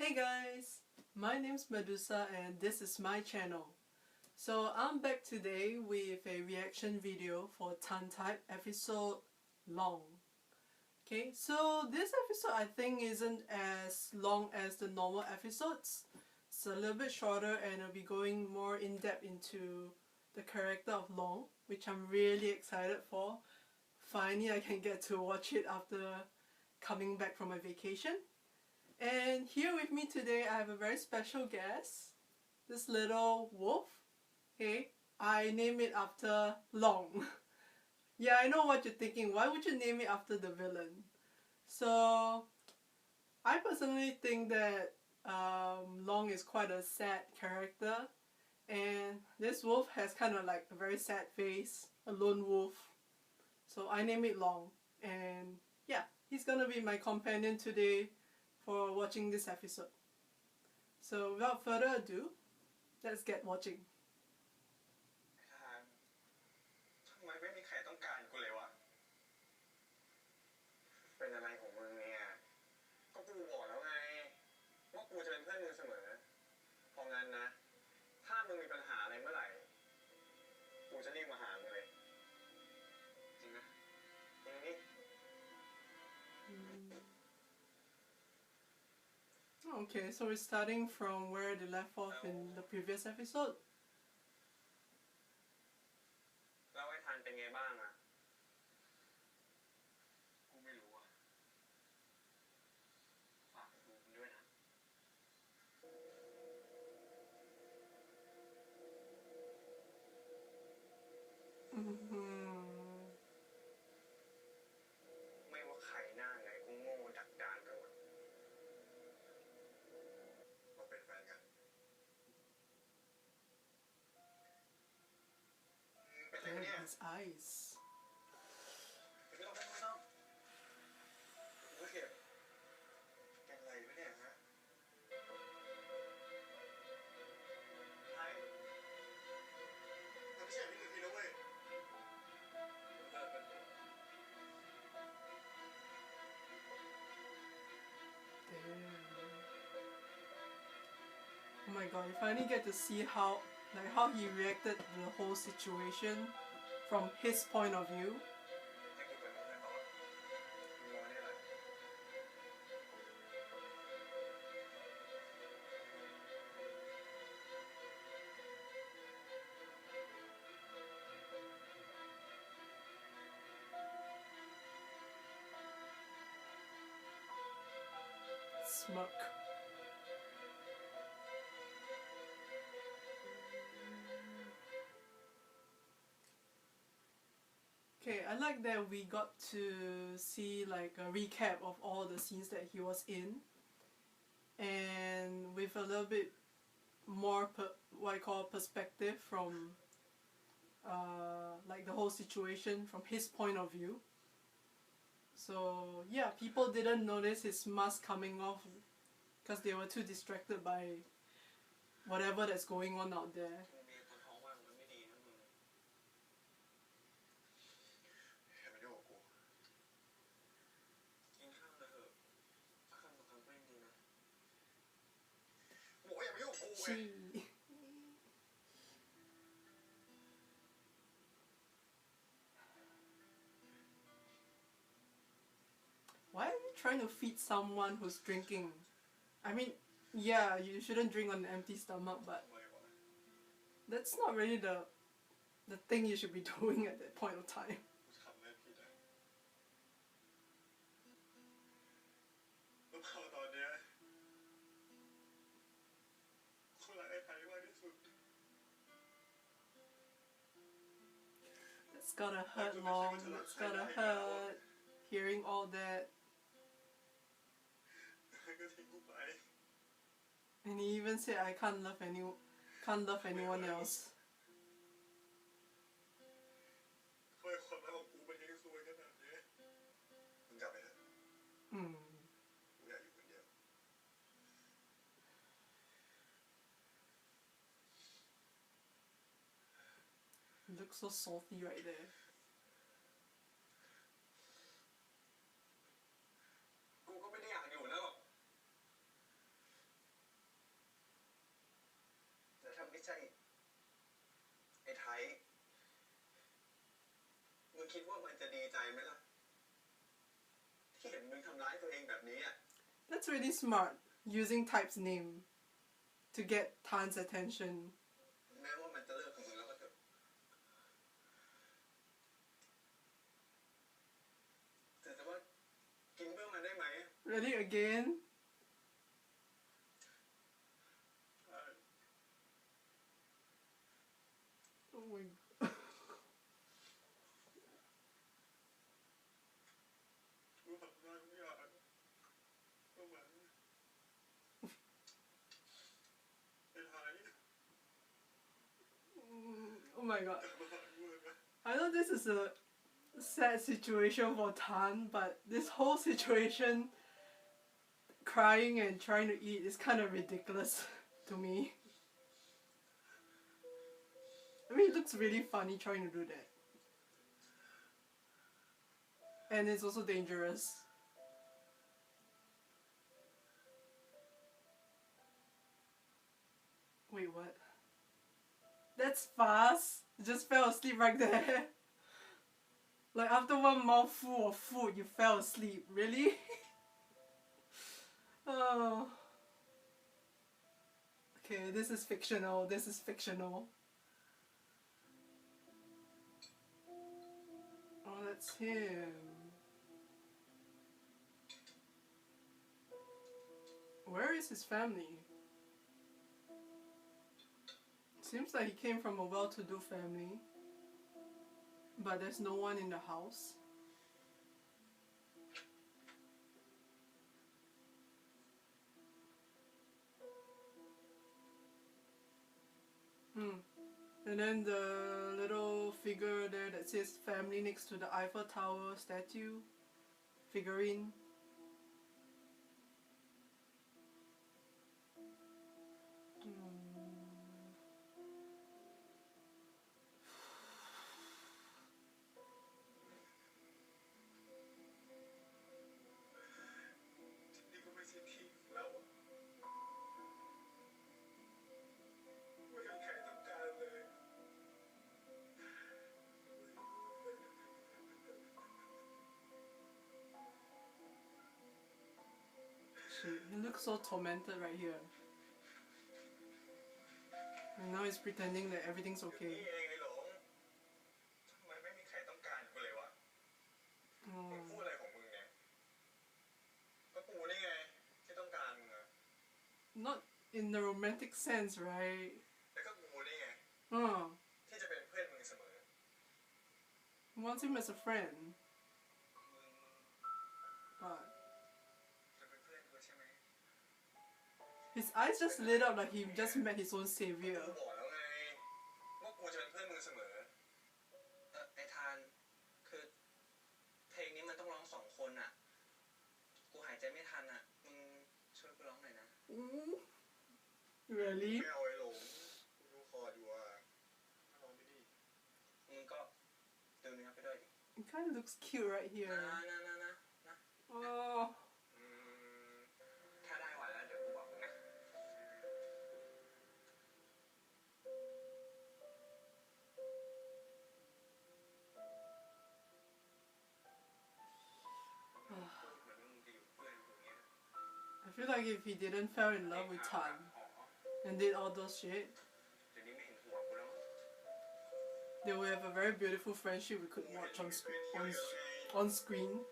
Hey guys, my name's Medusa and this is my channel. So I'm back today with a reaction video for TharnType episode Long. Okay, so this episode I think isn't as long as the normal episodes. It's a little bit shorter and it'll be going more in depth into the character of Long, which I'm really excited for. Finally I can get to watch it after coming back from my vacation. And here with me today I have a very special guest, this little wolf. Okay, I named it after Long. Yeah, I know what you're thinking, why would you name it after the villain? So I personally think that Long is quite a sad character, and this wolf has kind of like a very sad face, a lone wolf. So I named it Long, and yeah, he's gonna be my companion today for watching this episode. So without further ado, let's get watching. ทำไมไม่มีใครต้องการกูเลยวะเป็นอะไรของมึงเนี่ยก็กูบอกแล้วไงว่ากูจะเป็นเพื่อนมึงเสมอเพราะงั้นนะถ้ามึงมีปัญหาอะไรเมื่อไหร่กูจะรีบมาหามึงเลยจริงนะจริงนี่ Okay, so we're starting from where they left off in the previous episode. แล้วไอ้ทันเป็นไงบ้างอะกูไม่รู้อะฝากดูมันด้วยนะไม่ว่าใครหน้าไงกูโง่ดักดานไปหมดเราเป็นแฟนกันเป็นอะไรเนี่ย His eyes. ไม่ต้องโอเคเป็นอะไรวะเนี่ยฮะไอ้มันไม่ใช่อย่างนี้นะเว้ยDamn. Oh my god, you finally get to see how he reacted to the whole situation from his point of view. Smirk. Okay, I like that we got to see like a recap of all the scenes that he was in, and with a little bit more what I call perspective from like the whole situation from his point of view. So yeah, people didn't notice his mask coming off because they were too distracted by whatever that's going on out there. Gee. Why are you trying to feed someone who's drinking? I mean, yeah, you shouldn't drink on an empty stomach, but that's not really the thing you should be doing at that point of time. That's gotta hurt, Long. That's gotta hurt. Hearing all that. And he even said, "I can't love anyone else." It looks so salty right there. กูก็ไม่ได้อยากอยู่แล้ว งคิดว่ามันจะดีใจไหมล่ะที่เห็นมึงทำร้ายตัวเองแบบนี้อ่ะ That's really smart, using Type's name to get Tan's attention. แม้ว่ามันจะเลิกกับมึงแล้วก็เถอะแต่ว่ากินเพื่อมันได้ไหม Really again? Oh my god. Oh my god. I know this is a sad situation for Tan, but this whole situation, crying and trying to eat, is kind of ridiculous to me. I mean, it looks really funny trying to do that. And it's also dangerous. Wait, what? That's fast. Just fell asleep right there. Like after one mouthful of food, you fell asleep. Really? Oh. Okay, this is fictional. This is fictional. Oh, that's him. Where is his family? Seems like he came from a well-to-do family, but there's no one in the house. And then the little figure there that says family next to the Eiffel Tower statue figurine. He looks so tormented right here. And now he's pretending that everything's okay. Not in the romantic sense, right? He wants him as a friend. But his eyes just lit up like he just met his own savior. ไอ้ทานคือเพลงนี้มันต้องร้อง2 คนอ่ะกูหายใจไม่ทันอ่ะมึงช่วยกูร้องหน่อยนะ Really? ไม่เอาไอ้หลงกูดูคอร์ดอยู่อ่ะร้องไม่ดีมึงก็ดูเนื้อไปด้วยดิ He kind of looks cute right here. นะ Oh. ถ้าได้วันแล้วเดี๋ยวกูบอกมึงนะ I feel like if he didn't fall in love with Tan and did all those shit, they would have a very beautiful friendship we could watch on screen.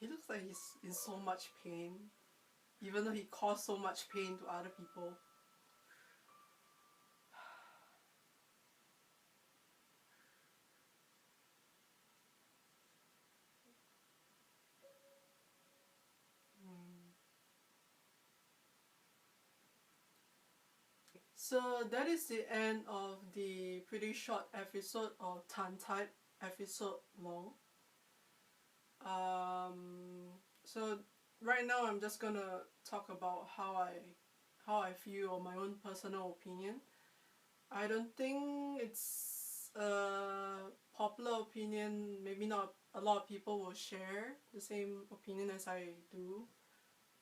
He looks like he's in so much pain, even though he caused so much pain to other people. So that is the end of the pretty short episode of TharnType episode Long. So right now I'm just gonna talk about how I feel, or my own personal opinion. I don't think it's a popular opinion. Maybe not a lot of people will share the same opinion as I do.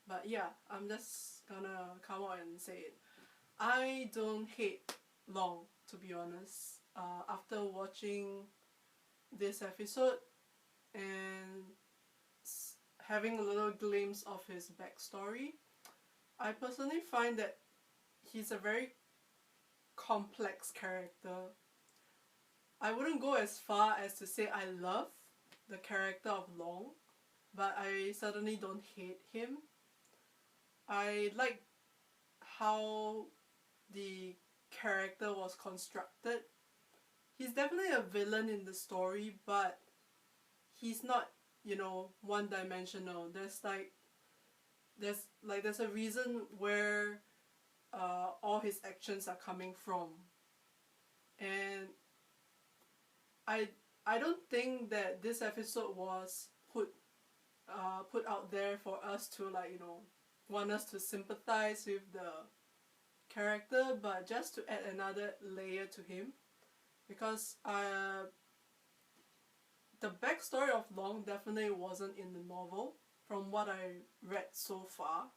But yeah, I'm just gonna come out and say it. I don't hate Long, to be honest. After watching this episode and having a little glimpse of his backstory, I personally find that he's a very complex character. I wouldn't go as far as to say I love the character of Long, but I certainly don't hate him. I like how the character was constructed. He's definitely a villain in the story, but he's not, one-dimensional. There's a reason where all his actions are coming from. And I don't think that this episode was put out there for us to want us to sympathize with the character, but just to add another layer to him, because the backstory of Long definitely wasn't in the novel from what I read so far,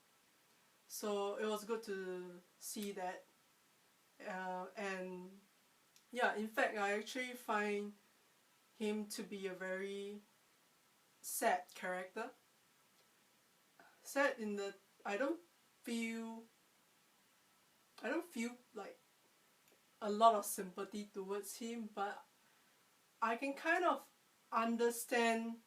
so it was good to see that. And yeah, in fact, I actually find him to be a very sad character. Sad in that I don't feel like a lot of sympathy towards him, but I can kind of understand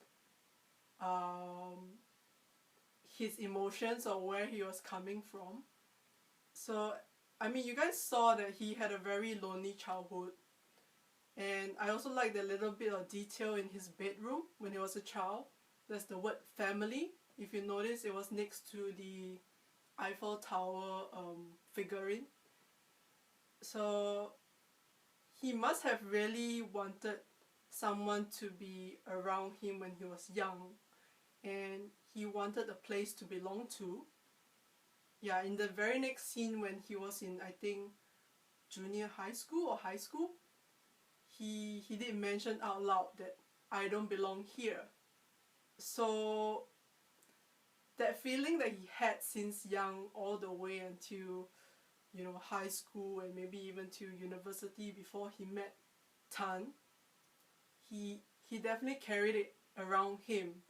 his emotions or where he was coming from. So, I mean, you guys saw that he had a very lonely childhood, and I also like the little bit of detail in his bedroom when he was a child. There's the word family. If you notice, it was next to the Eiffel Tower figurine. So he must have really wanted someone to be around him when he was young, and he wanted a place to belong to. Yeah, in the very next scene when he was in, I think, junior high school or high school, he did mention out loud that I don't belong here. So that feeling that he had since young all the way until high school, and maybe even to university before he met Tan, he definitely carried it around him.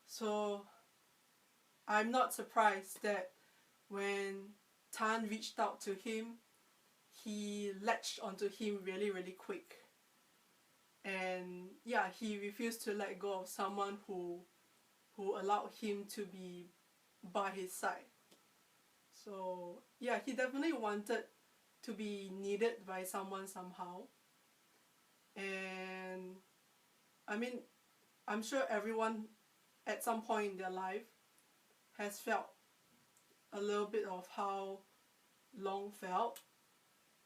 So I'm not surprised that when Tan reached out to him, he latched onto him really, really quick. And yeah, he refused to let go of someone who allowed him to be by his side. So yeah, he definitely wanted to be needed by someone somehow. And I mean, I'm sure everyone at some point in their life has felt a little bit of how Long felt.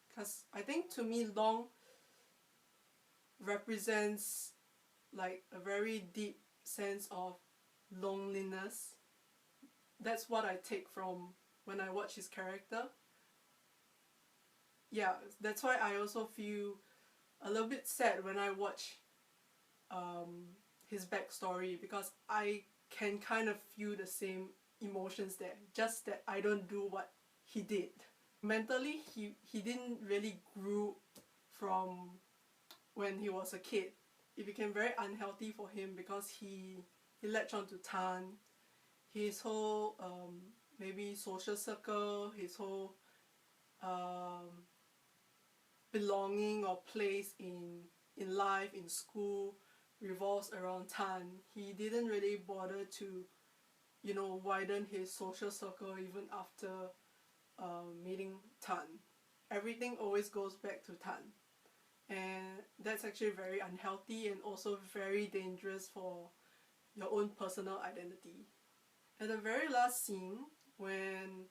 Because I think to me, Long represents like a very deep sense of loneliness. That's what I take from when I watch his character. Yeah, that's why I also feel a little bit sad when I watch his backstory, because I can kind of feel the same emotions there, just that I don't do what he did. Mentally, he didn't really grow from when he was a kid. It became very unhealthy for him because he latched onto Tan. His whole maybe social circle, his whole belonging or place in life, in school, revolves around Tan. He didn't really bother to widen his social circle even after meeting Tan. Everything always goes back to Tan, and that's actually very unhealthy and also very dangerous for your own personal identity. At the very last scene, when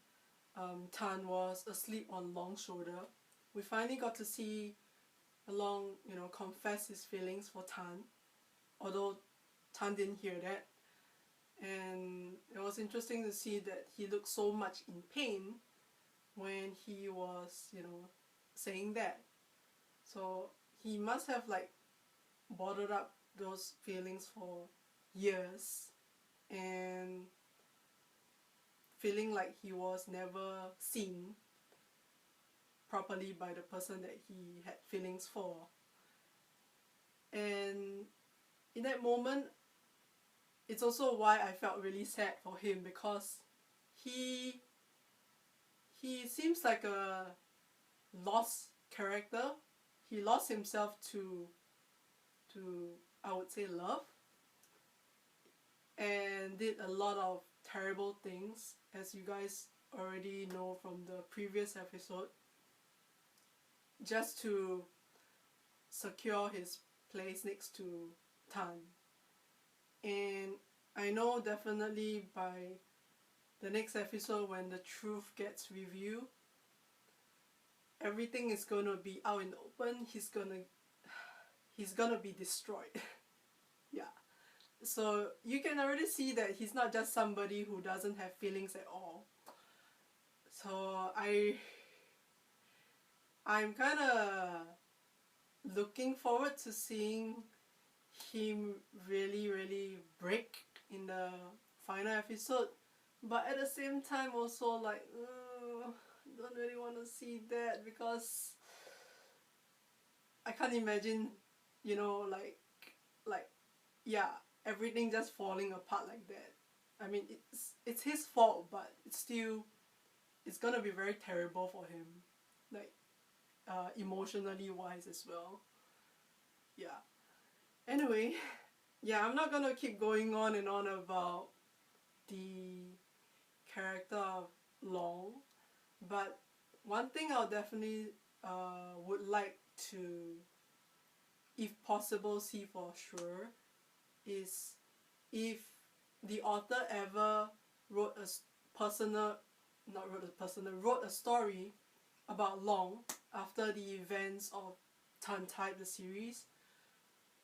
Tan was asleep on Long's shoulder. We finally got to see Long, confess his feelings for Tan, although Tan didn't hear that. And it was interesting to see that he looked so much in pain when he was, saying that. So he must have bottled up those feelings for years and feeling like he was never seen properly by the person that he had feelings for. And in that moment, it's also why I felt really sad for him, because he seems like a lost character. He lost himself to I would say love, and did a lot of terrible things, as you guys already know from the previous episode, just to secure his place next to Tan. And I know definitely by the next episode, when the truth gets revealed, everything is gonna be out in the open. He's gonna be destroyed. Yeah. So you can already see that he's not just somebody who doesn't have feelings at all. So I'm kind of looking forward to seeing him really break in the final episode, but at the same time also don't really want to see that, because I can't imagine, yeah, everything just falling apart like that. I mean, it's his fault, but it's gonna be very terrible for him, emotionally wise as well. Yeah. Anyway, yeah, I'm not gonna keep going on and on about the character of Long, but one thing I'll definitely would like to, if possible, see for sure is if the author ever wrote a story about Long after the events of TharnType, the series.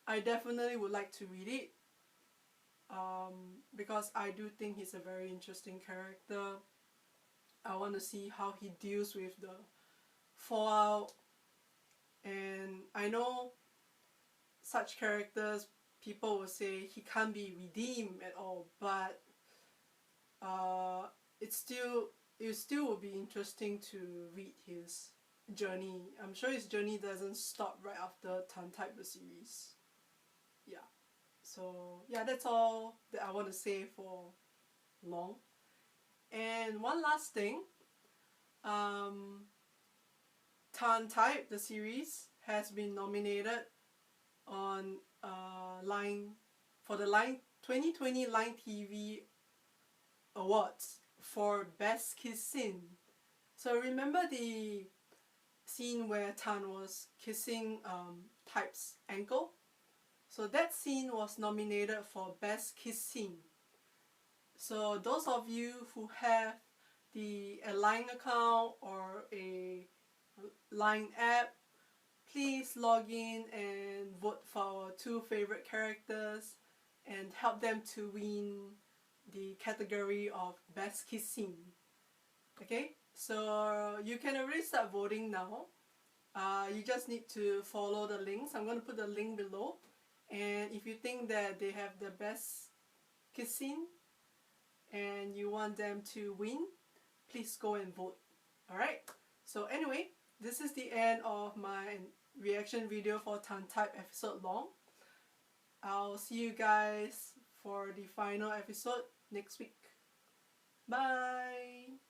I definitely would like to read it, because I do think he's a very interesting character. I want to see how he deals with the fallout, and I know such characters, people will say he can't be redeemed at all, but it still would be interesting to read his journey. I'm sure his journey doesn't stop right after TharnType the series. Yeah. So yeah, that's all that I want to say for Long. And one last thing, TharnType the series has been nominated on for the 2020 Line TV Awards for Best Kiss Scene. So remember the scene where Tan was kissing Type's ankle? So that scene was nominated for Best Kiss Scene. So those of you who have a Line account or a Line app, please log in and vote for our two favorite characters and help them to win the category of Best Kiss Scene. Okay, so you can already start voting now. You just need to follow the links. I'm going to put the link below, and if you think that they have the best kiss scene and you want them to win, please go and vote. Alright, so anyway, this is the end of my reaction video for TharnType episode Long. I'll see you guys for the final episode next week. Bye!